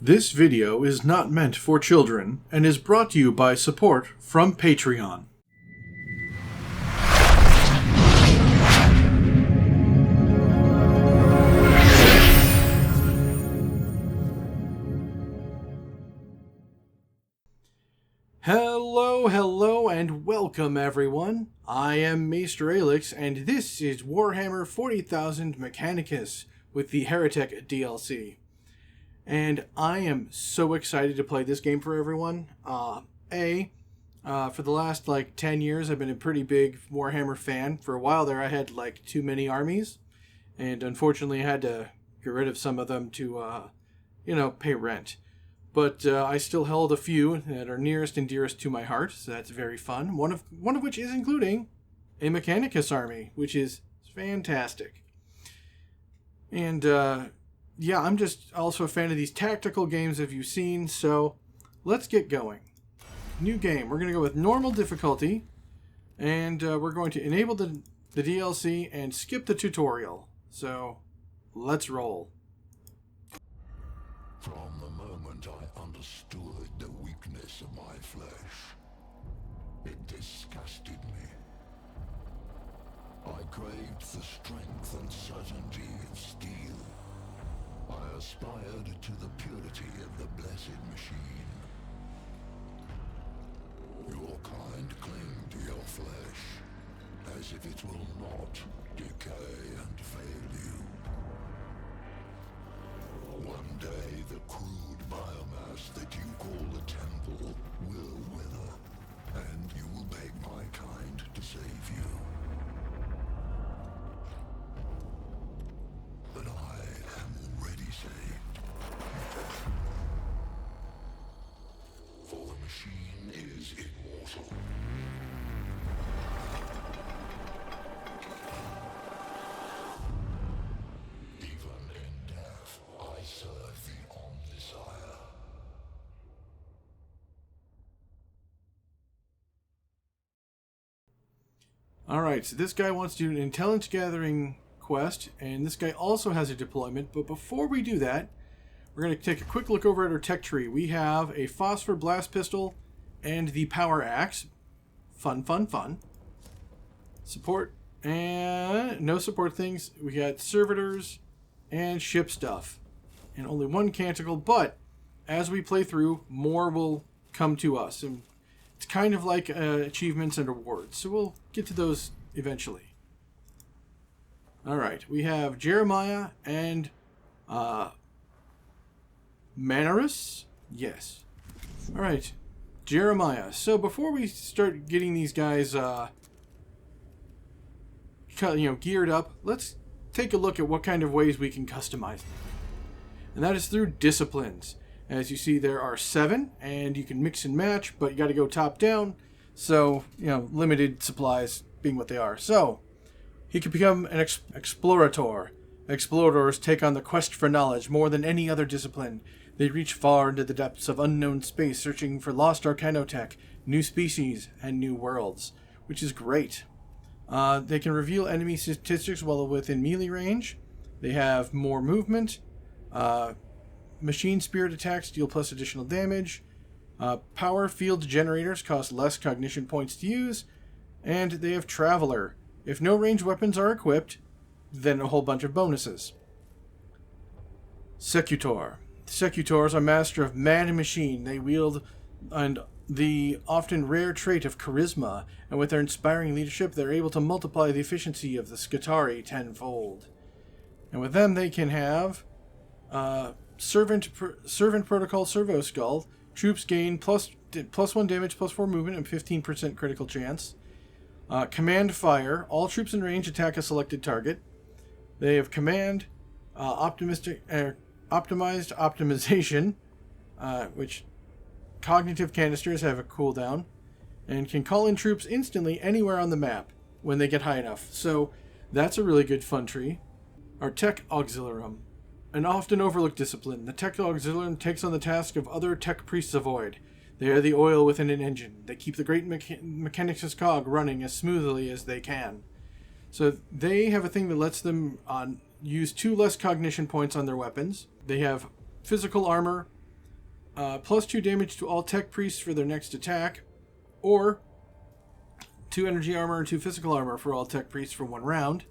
This video is not meant for children and is brought to you by support from Patreon. Hello, and welcome everyone. I am Maester Aelix, and this is Warhammer 40,000 Mechanicus with the Heretek DLC. And I am so excited to play this game for everyone. For the last 10 years, I've been a pretty big Warhammer fan. For a while there, I had too many armies, and unfortunately I had to get rid of some of them to, pay rent. But I still held a few that are nearest and dearest to my heart, so that's very fun. One of which is including a Mechanicus army, which is fantastic. And I'm just also a fan of these tactical games, have you seen? So let's get going. New game. We're going to go with normal difficulty, and we're going to enable the DLC and skip the tutorial. So let's roll. From the moment I understood the weakness of my flesh, it disgusted me. I craved the strength and certainty of steel. I aspired to the purity of the blessed machine. Your kind cling to your flesh, as if it will not decay and fail you. One day the crude biomass that you call the temple will wither, and you will beg my kind to save you. But I am already saved. For the machine is immortal. Even in death, I serve the Omnisire. Alright, so this guy wants to do an intelligence gathering quest, and this guy also has a deployment, but before we do that, we're going to take a quick look over at our tech tree. We have a phosphor blast pistol and the power axe. Fun. Support, and no support things. We got servitors and ship stuff, and only one canticle, but as we play through, more will come to us, and it's kind of like achievements and rewards, so we'll get to those eventually. Alright, we have Jeremiah and Manarus? Yes. Alright, Jeremiah. So before we start getting these guys geared up, let's take a look at what kind of ways we can customize them. And that is through disciplines. As you see, there are 7, and you can mix and match, but you got to go top down. So, limited supplies being what they are. So, he could become an explorator. Explorators take on the quest for knowledge more than any other discipline. They reach far into the depths of unknown space, searching for lost arcanotech, new species, and new worlds, which is great. They can reveal enemy statistics while within melee range. They have more movement. Machine spirit attacks deal plus additional damage. Power field generators cost less cognition points to use. And they have Traveler. If no ranged weapons are equipped, then a whole bunch of bonuses. Secutor. Secutors are master of man and machine. They wield the often rare trait of charisma, and with their inspiring leadership, they're able to multiply the efficiency of the Scutari tenfold. And with them, they can have Servant Protocol Servo Skull. Troops gain plus 1 damage, plus 4 movement, and 15% critical chance. Command Fire. All troops in range attack a selected target. They have Command Optimized Optimization, which cognitive canisters have a cooldown, and can call in troops instantly anywhere on the map when they get high enough. So that's a really good fun tree. Our Tech Auxilium. An often overlooked discipline, the Tech Auxilium takes on the task of other Tech Priests avoid. They are the oil within an engine. They keep the great Mechanicus cog running as smoothly as they can. So they have a thing that lets them use 2 less cognition points on their weapons. They have physical armor, +2 damage to all tech priests for their next attack, or 2 energy armor and 2 physical armor for all tech priests for 1 round.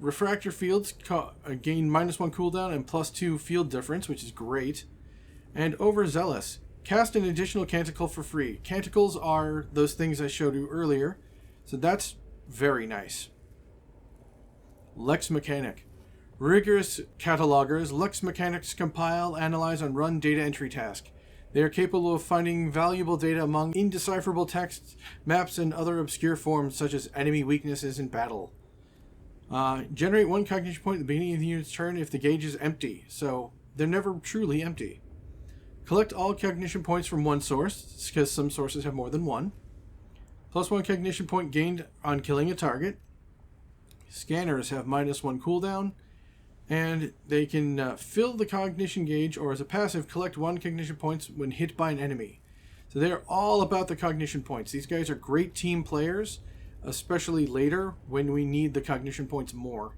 Refractor fields gain -1 cooldown and +2 field difference, which is great. And Overzealous. Cast an additional canticle for free. Canticles are those things I showed you earlier, so that's very nice. Lex Mechanic. Rigorous catalogers, Lex Mechanics compile, analyze, and run data entry tasks. They are capable of finding valuable data among indecipherable texts, maps, and other obscure forms such as enemy weaknesses in battle. Generate 1 cognition point at the beginning of the unit's turn if the gauge is empty, so they're never truly empty. Collect all cognition points from one source, because some sources have more than one. +1 cognition point gained on killing a target. Scanners have -1 cooldown, and they can fill the cognition gauge, or as a passive, collect 1 cognition points when hit by an enemy. So they're all about the cognition points. These guys are great team players, especially later when we need the cognition points more.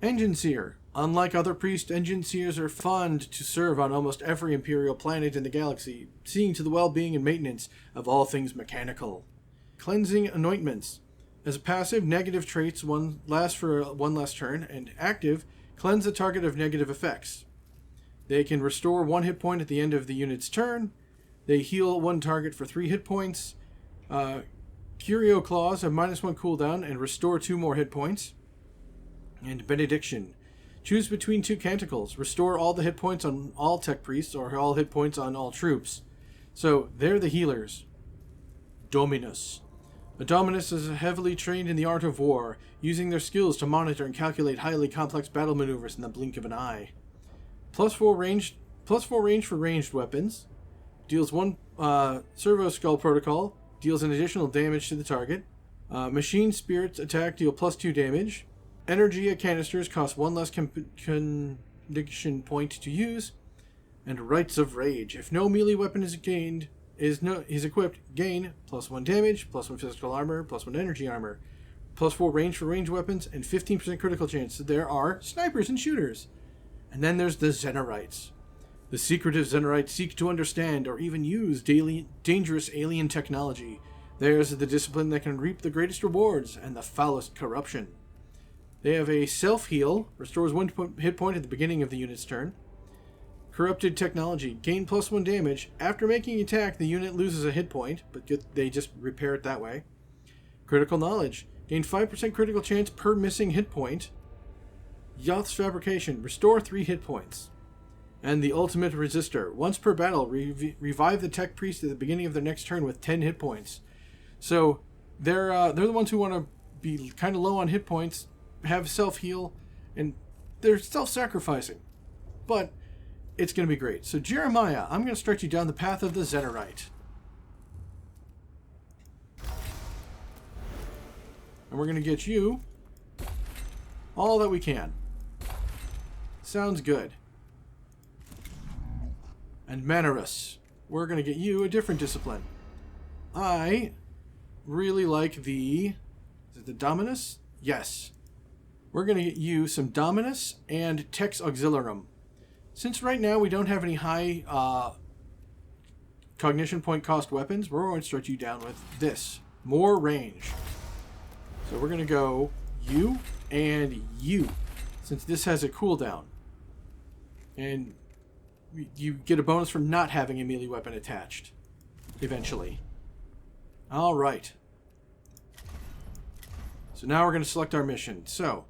Engine Seer. Unlike other priests, Engine Seers are fond to serve on almost every Imperial planet in the galaxy, seeing to the well-being and maintenance of all things mechanical. Cleansing Anointments. As a passive, negative traits last for 1 less turn, and active, cleanse the target of negative effects. They can restore 1 hit point at the end of the unit's turn. They heal 1 target for 3 hit points. Curio Claws have -1 cooldown and restore 2 more hit points. And Benediction. Choose between 2 canticles. Restore all the hit points on all tech priests, or all hit points on all troops. So, they're the healers. Dominus. A Dominus is heavily trained in the art of war, using their skills to monitor and calculate highly complex battle maneuvers in the blink of an eye. +4 range for ranged weapons. Deals 1 Servo Skull Protocol. Deals an additional damage to the target. Machine Spirits attack deal +2 damage. Energia canisters cost 1 less condition point to use. And Rites of Rage. If no melee weapon is equipped, gain +1 damage, +1 physical armor, +1 energy armor, +4 range for ranged weapons, and 15% critical chance. So there are snipers and shooters. And then there's the Xenorites. The secretive Xenorites seek to understand or even use dangerous alien technology. Theirs is the discipline that can reap the greatest rewards and the foulest corruption. They have a self-heal, restores 1 hit point at the beginning of the unit's turn. Corrupted Technology, gain +1 damage. After making an attack, the unit loses a hit point, but they just repair it that way. Critical Knowledge, gain 5% critical chance per missing hit point. Yoth's Fabrication, restore 3 hit points. And the Ultimate Resistor, once per battle, revive the tech priest at the beginning of their next turn with 10 hit points. So they're the ones who want to be kind of low on hit points, have self-heal, and they're self-sacrificing. But it's going to be great. So Jeremiah, I'm going to start you down the path of the Xenorite. And we're going to get you all that we can. Sounds good. And Manarus, we're going to get you a different discipline. I really like is it the Dominus? Yes. We're going to get you some Dominus and Tex Auxiliarum. Since right now we don't have any high cognition point cost weapons, we're going to start you down with this. More range. So we're going to go you and you, since this has a cooldown. And you get a bonus for not having a melee weapon attached, eventually. Alright. So now we're going to select our mission. So,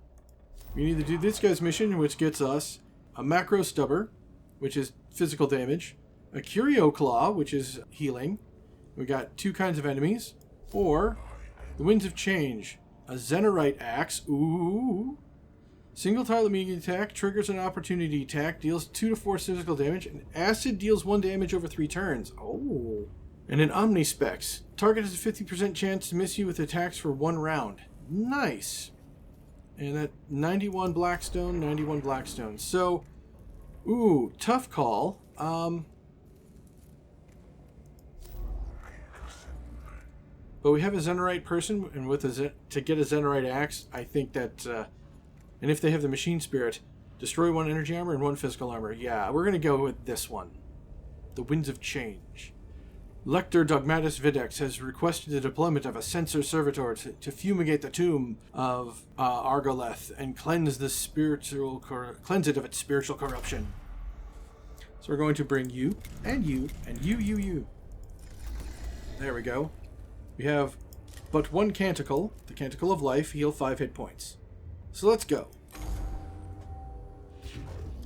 we need to do this guy's mission, which gets us a Macro Stubber, which is physical damage, a Curio Claw, which is healing. We got 2 kinds of enemies, or the Winds of Change, a Xenorite Axe, ooh, single target immediate attack, triggers an opportunity attack, deals 2 to 4 physical damage, and Acid deals 1 damage over 3 turns. Oh. And an Omnispecs, target has a 50% chance to miss you with attacks for 1 round. Nice. And that 91 Blackstone, 91 Blackstone. So, ooh, tough call. But we have a Xenorite person, and to get a Xenorite axe, I think that, and if they have the Machine Spirit, Destroy 1 energy armor and 1 physical armor. Yeah, we're going to go with this one. The Winds of Change. Lector Dogmatus Videx has requested the deployment of a Censor Servitor to fumigate the tomb of Argoleth and cleanse it of its spiritual corruption. So we're going to bring you, and you, and you. There we go. We have but 1 Canticle, the Canticle of Life, heal 5 hit points. So let's go.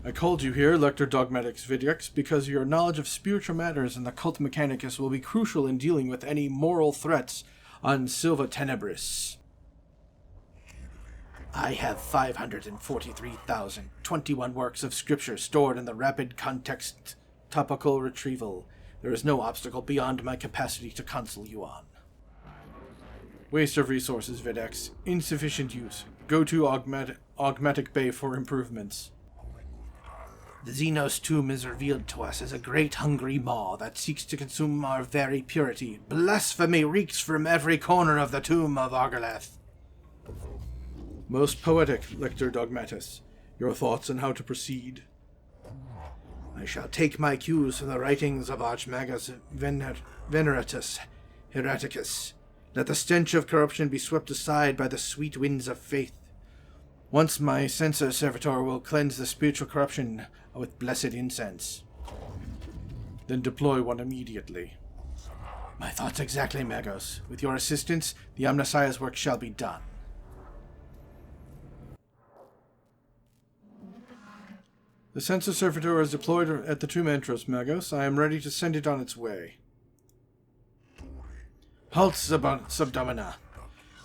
I called you here, Lector Dogmatus Videx, because your knowledge of spiritual matters and the Cult Mechanicus will be crucial in dealing with any moral threats on Silva Tenebris. I have 543,021 works of scripture stored in the rapid context topical retrieval. There is no obstacle beyond my capacity to console you on. Waste of resources, Videx. Insufficient use. Go to Augmatic Bay for improvements. The Xenos tomb is revealed to us as a great hungry maw that seeks to consume our very purity. Blasphemy reeks from every corner of the tomb of Argoleth. Most poetic, Lector Dogmatus. Your thoughts on how to proceed? I shall take my cues from the writings of Archmagos Veneratus Hereticus. Let the stench of corruption be swept aside by the sweet winds of faith. Once my Censor Servitor will cleanse the spiritual corruption with blessed incense. Then deploy one immediately. My thoughts exactly, Magos. With your assistance, the Omnissiah's work shall be done. The Censor Servitor is deployed at the tomb entrance, Magos. I am ready to send it on its way. Halt, Subdomina.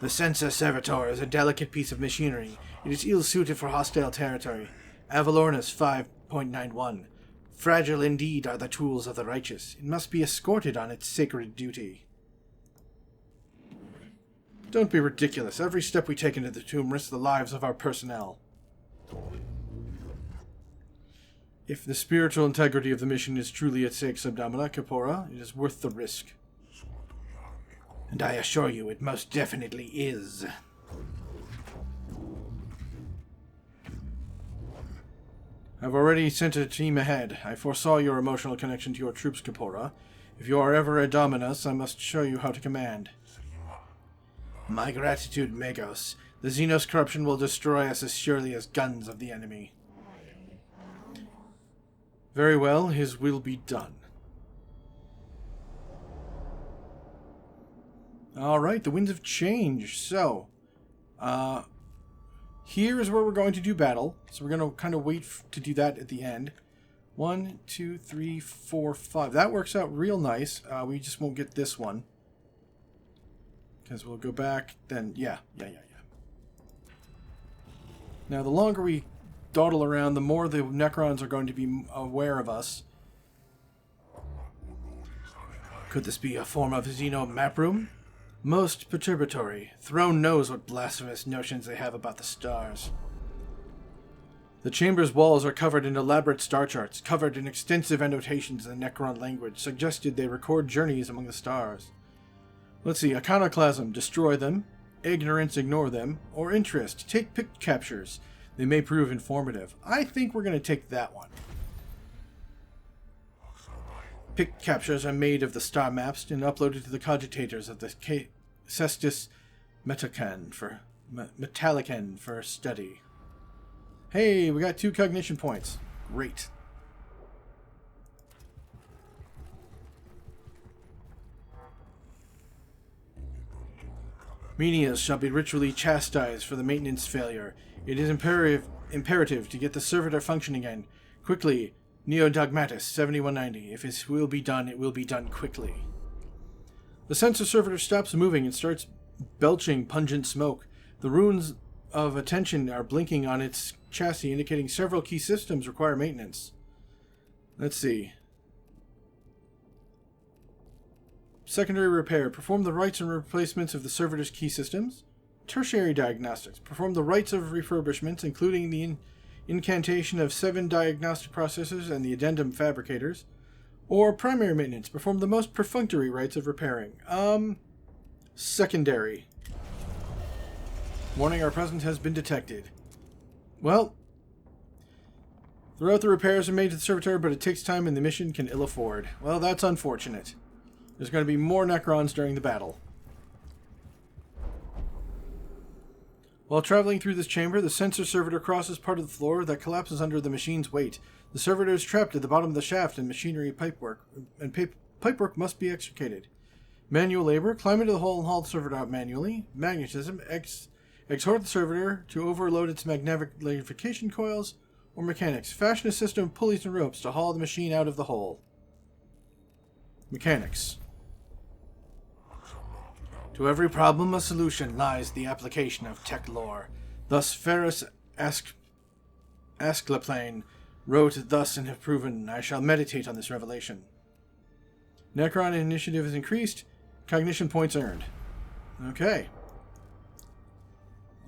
The Censor Servitor is a delicate piece of machinery. It is ill-suited for hostile territory. Avalornus 5.91. Fragile indeed are the tools of the righteous. It must be escorted on its sacred duty. Don't be ridiculous. Every step we take into the tomb risks the lives of our personnel. If the spiritual integrity of the mission is truly at stake, Subdomina Capora, it is worth the risk. And I assure you, it most definitely is. I've already sent a team ahead. I foresaw your emotional connection to your troops, Capora. If you are ever a Dominus, I must show you how to command. My gratitude, Magos. The Xenos corruption will destroy us as surely as guns of the enemy. Very well, his will be done. Alright, the Winds of Change. So, here is where we're going to do battle. So we're going to kind of wait to do that at the end. 1, 2, 3, 4, 5. That works out real nice. We just won't get this one. Because we'll go back, then, yeah. Now, the longer we dawdle around, the more the Necrons are going to be aware of us. Could this be a form of Xeno map room? Most perturbatory. Throne knows what blasphemous notions they have about the stars. The chamber's walls are covered in elaborate star charts, covered in extensive annotations in the Necron language, suggested they record journeys among the stars. Let's see, iconoclasm, destroy them, ignorance, ignore them, or interest, take pic captures. They may prove informative. I think we're going to take that one. Pic captures are made of the star maps and uploaded to the cogitators of the Cestus Metallican for study. Hey, we got 2 cognition points. Great. Menias shall be ritually chastised for the maintenance failure. It is imperative to get the servitor functioning again. Quickly, Neo-Dogmatus 7190. If his will be done, it will be done quickly. The Censor Servitor stops moving and starts belching pungent smoke. The runes of attention are blinking on its chassis, indicating several key systems require maintenance. Let's see. Secondary repair. Perform the rights and replacements of the servitor's key systems. Tertiary diagnostics. Perform the rights of refurbishments, including the incantation of 7 diagnostic processors and the addendum fabricators. Or primary maintenance. Perform the most perfunctory rights of repairing. Secondary. Warning, our presence has been detected. Well, Throughout the repairs are made to the servitor, but it takes time and the mission can ill afford. Well, that's unfortunate. There's going to be more Necrons during the battle. While traveling through this chamber, the sensor servitor crosses part of the floor that collapses under the machine's weight. The servitor is trapped at the bottom of the shaft and machinery pipework, and pipework must be extricated. Manual labor, climb into the hole and haul the servitor out manually. Magnetism, exhort the servitor to overload its magnification coils. Or mechanics, fashion a system of pulleys and ropes to haul the machine out of the hole. Mechanics. To every problem a solution lies the application of tech lore. Thus Ferris Asclepiane wrote thus and have proven, I shall meditate on this revelation. Necron initiative is increased, cognition points earned. Okay.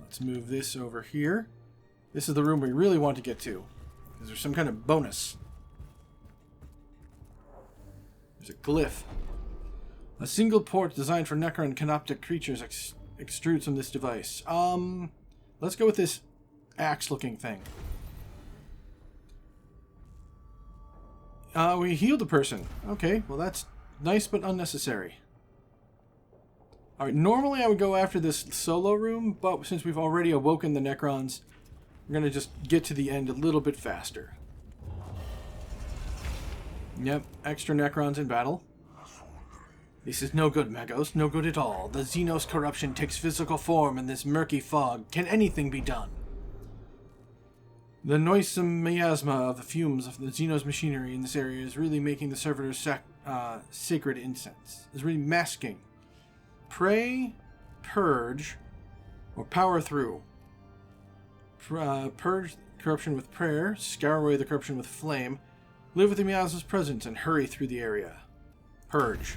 Let's move this over here. This is the room we really want to get to. Is there some kind of bonus? There's a glyph. A single port designed for Necron canoptic creatures extrudes from this device. Let's go with this axe-looking thing. We healed a person. Okay, well that's nice but unnecessary. Alright, normally I would go after this solo room, but since we've already awoken the Necrons, we're going to just get to the end a little bit faster. Yep, extra Necrons in battle. This is no good, Magos, no good at all. The Xenos corruption takes physical form in this murky fog. Can anything be done? The noisome miasma of the fumes of the Xenos machinery in this area is really making the servitor's sacred incense. Is really masking. Pray, purge, or power through. Purge corruption with prayer, scour away the corruption with flame, live with the miasma's presence, and hurry through the area. Purge.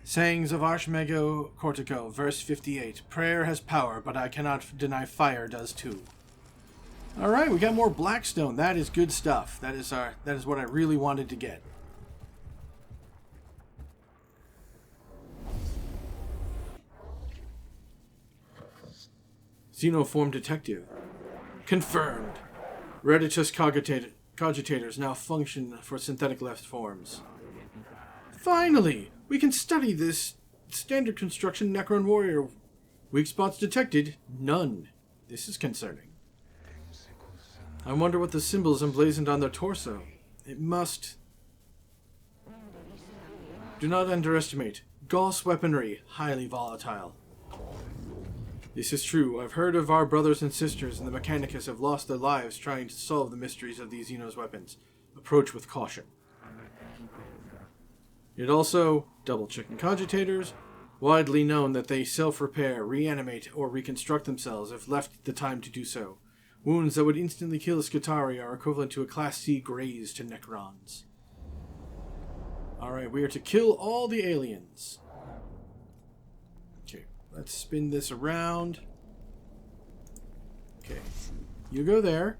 Sayings of Archmago Cortico, verse 58. Prayer has power, but I cannot deny fire does too. Alright, we got more Blackstone. That is good stuff. That is what I really wanted to get. Xenoform detective. Confirmed. Rediscovered cogitators now function for synthetic left forms. Finally! We can study this standard construction Necron warrior. Weak spots detected? None. This is concerning. I wonder what the symbols emblazoned on their torso. It must... Do not underestimate. Gauss weaponry, highly volatile. This is true. I've heard of our brothers and sisters in the Mechanicus have lost their lives trying to solve the mysteries of these Xenos weapons. Approach with caution. It also, double-checking cogitators, widely known that they self-repair, reanimate, or reconstruct themselves if left the time to do so. Wounds that would instantly kill a Scutari are equivalent to a Class C graze to Necrons. Alright, we are to kill all the aliens. Okay, let's spin this around. Okay, you go there.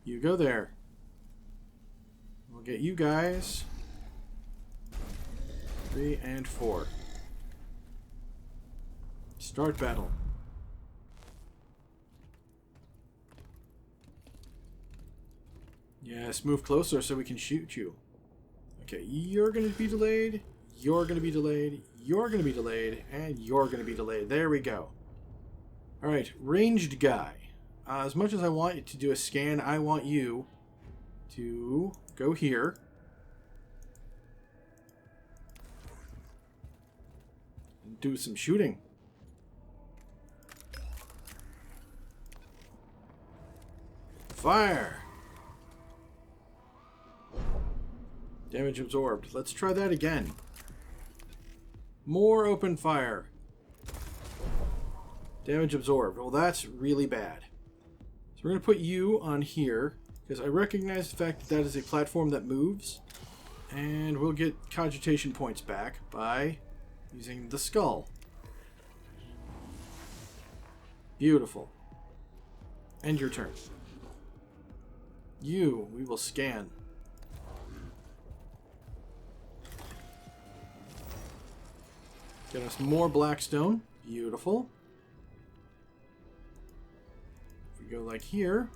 You go there. We'll get you guys. 3 and 4. Start battle. Yes, move closer so we can shoot you. Okay, you're going to be delayed, you're going to be delayed, you're going to be delayed, and you're going to be delayed. There we go. Alright, ranged guy. As much as I want you to do a scan, I want you to go here. And do some shooting. Fire! Damage absorbed. Let's try that again. More open fire. Damage absorbed. Well, that's really bad. So we're going to put you on here, because I recognize the fact that that is a platform that moves. And we'll get cogitation points back by using the skull. Beautiful. End your turn. You, we will scan. Get us more Blackstone. Beautiful. go like here.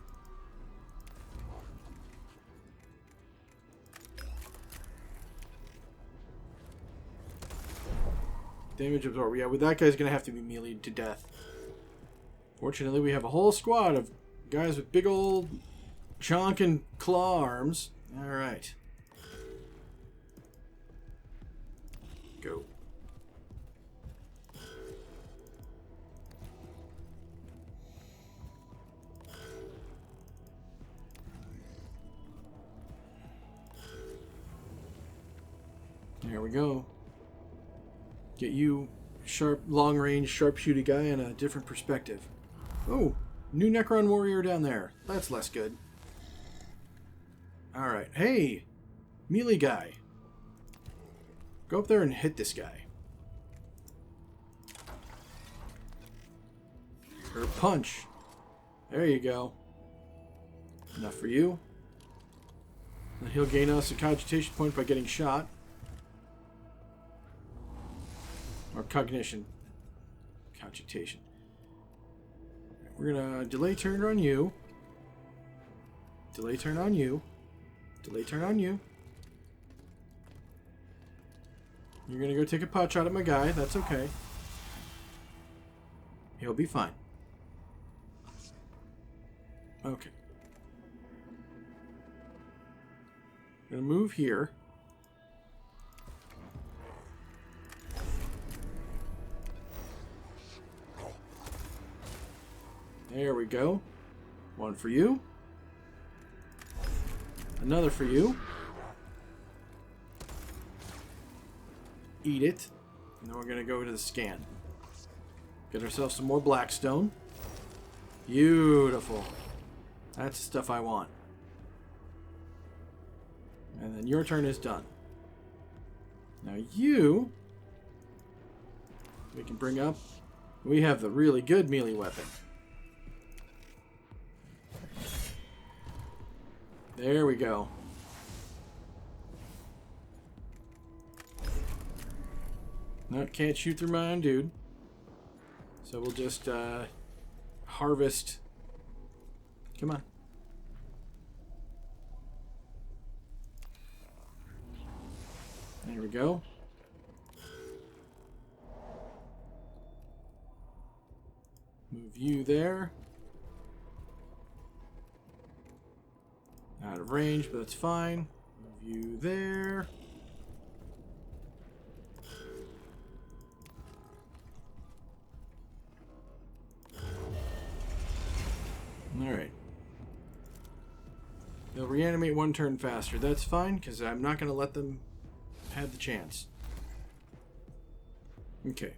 Damage absorb. Yeah, well, that guy's going to have to be meleeed to death. Fortunately, we have a whole squad of guys with big old chonk and claw arms. Alright. Go. There we go. Get you sharp, long-range, sharpshooter guy in a different perspective. Oh, new Necron warrior down there. That's less good. Alright. Hey! Melee guy. Go up there and hit this guy. Or punch. There you go. Enough for you. And he'll gain us a cogitation point by getting shot. Or cognition. Cogitation. We're gonna delay turn on you. Delay turn on you. Delay turn on you. You're gonna go take a pot shot at my guy. That's okay. He'll be fine. Okay. I'm gonna move here. There we go. One for you. Another for you. Eat it. And then we're going to go to the scan. Get ourselves some more Blackstone. Beautiful. That's the stuff I want. And then your turn is done. Now you... we can bring up... we have the really good melee weapon. There we go. No, can't shoot through my own dude. So we'll just harvest. Come on. There we go. Move you there. Out of range, but that's fine. Move you there. Alright. They'll reanimate one turn faster. That's fine, because I'm not going to let them have the chance. Okay.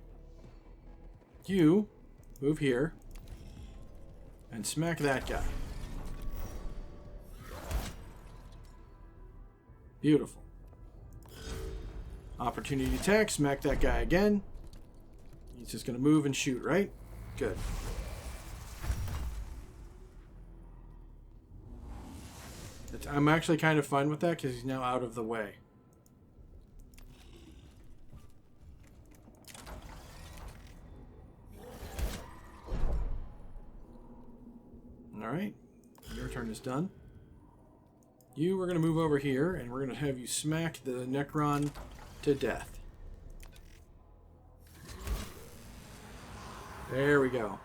You move here and smack that guy. Beautiful. Opportunity attack. Smack that guy again. He's just going to move and shoot, right? Good. I'm actually kind of fine with that because he's now out of the way. Alright. Your turn is done. You, we're going to move over here, and we're going to have you smack the Necron to death. There we go.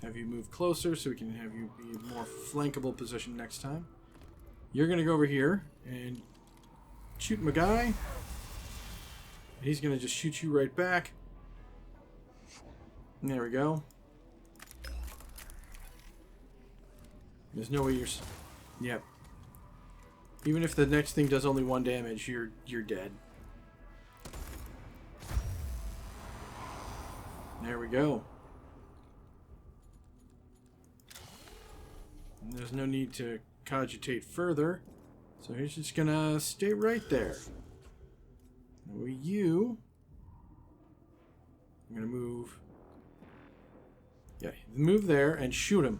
Have you move closer so we can have you be a more flankable position next time. You're going to go over here and shoot my guy. He's going to just shoot you right back. There we go. There's no way you're... yep. Even if the next thing does only 1 damage, you're dead. There we go. And there's no need to cogitate further. So he's just gonna stay right there. Now you... I'm gonna move... yeah, move there and shoot him.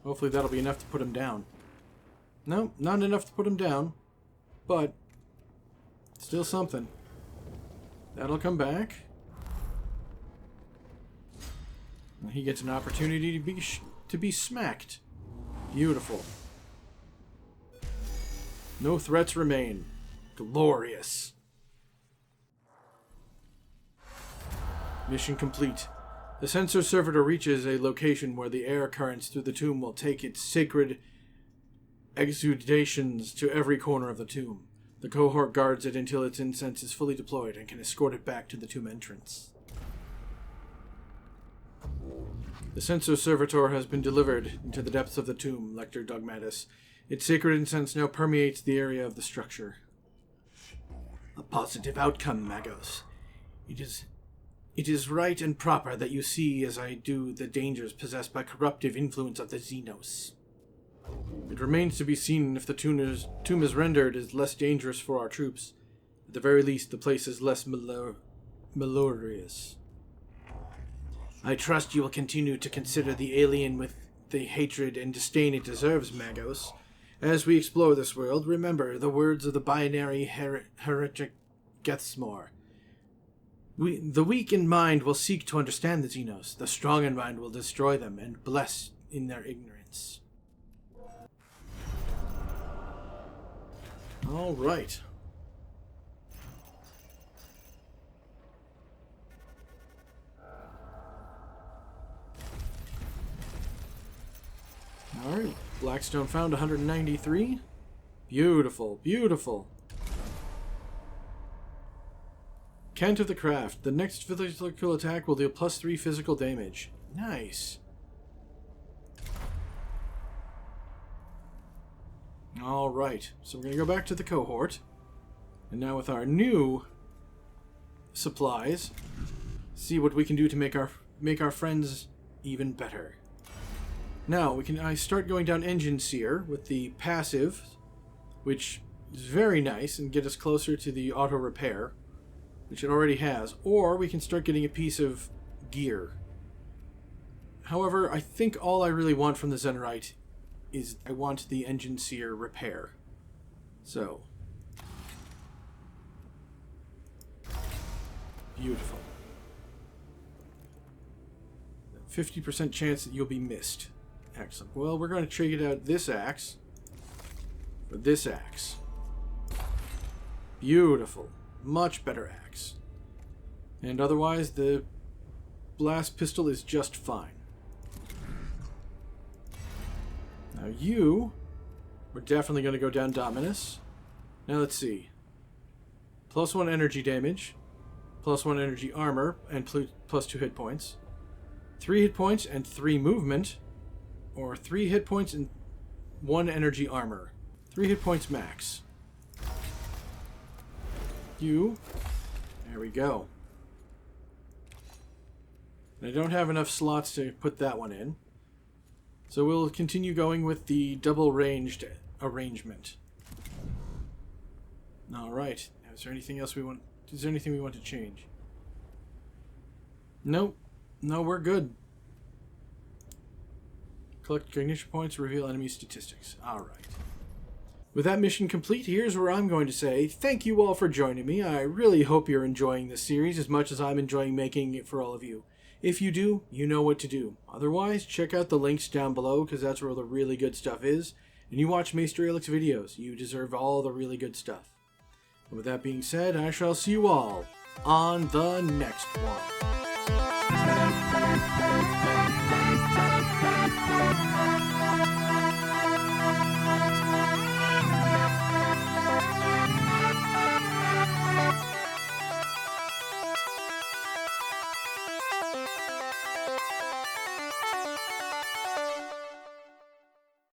Hopefully that'll be enough to put him down. No, not enough to put him down. but still something. That'll come back. And he gets an opportunity to be smacked. Beautiful. No threats remain. Glorious. Mission complete. The sensor servitor reaches a location where the air currents through the tomb will take its sacred exudations to every corner of the tomb. The cohort guards it until its incense is fully deployed and can escort it back to the tomb entrance. The sensor servitor has been delivered into the depths of the tomb, Lector Dogmatus. Its sacred incense now permeates the area of the structure. A positive outcome, Magos. It is right and proper that you see, as I do, the dangers possessed by corruptive influence of the Xenos. It remains to be seen if the tomb is rendered as less dangerous for our troops. At the very least, the place is less malodorous. I trust you will continue to consider the alien with the hatred and disdain it deserves, Magos. As we explore this world, remember the words of the binary Heretek Gethsmore. The weak in mind will seek to understand the Xenos. The strong in mind will destroy them and bless in their ignorance. All right. All right. Blackstone found 193. Beautiful, beautiful. Cant of the Craft. The next physical attack will deal +3 physical damage. Nice. Alright, so we're going to go back to the cohort. And now with our new supplies, see what we can do to make our friends even better. Now, I start going down Engine Seer with the passive, which is very nice and get us closer to the auto repair, which it already has, or we can start getting a piece of gear. However, I think all I really want from the Zenerite is I want the Engine Seer repair. So, beautiful. 50% chance that you'll be missed. Excellent. Well, we're going to trade out this axe for this axe. Beautiful. Much better axe. And otherwise, the blast pistol is just fine. Now we're definitely going to go down Dominus. Now let's see. +1 energy damage, +1 energy armor, and +2 hit points. 3 hit points and 3 movement, or 3 hit points and 1 energy armor. 3 hit points max. There we go. And I don't have enough slots to put that one in. So we'll continue going with the double-ranged arrangement. Alright. Is there anything else we want? Is there anything we want to change? Nope. No, we're good. Collect recognition points, reveal enemy statistics. Alright. With that mission complete, here's where I'm going to say thank you all for joining me. I really hope you're enjoying this series as much as I'm enjoying making it for all of you. If you do, you know what to do. Otherwise, check out the links down below, because that's where all the really good stuff is. And you watch Maester Aelix videos. You deserve all the really good stuff. And with that being said, I shall see you all on the next one.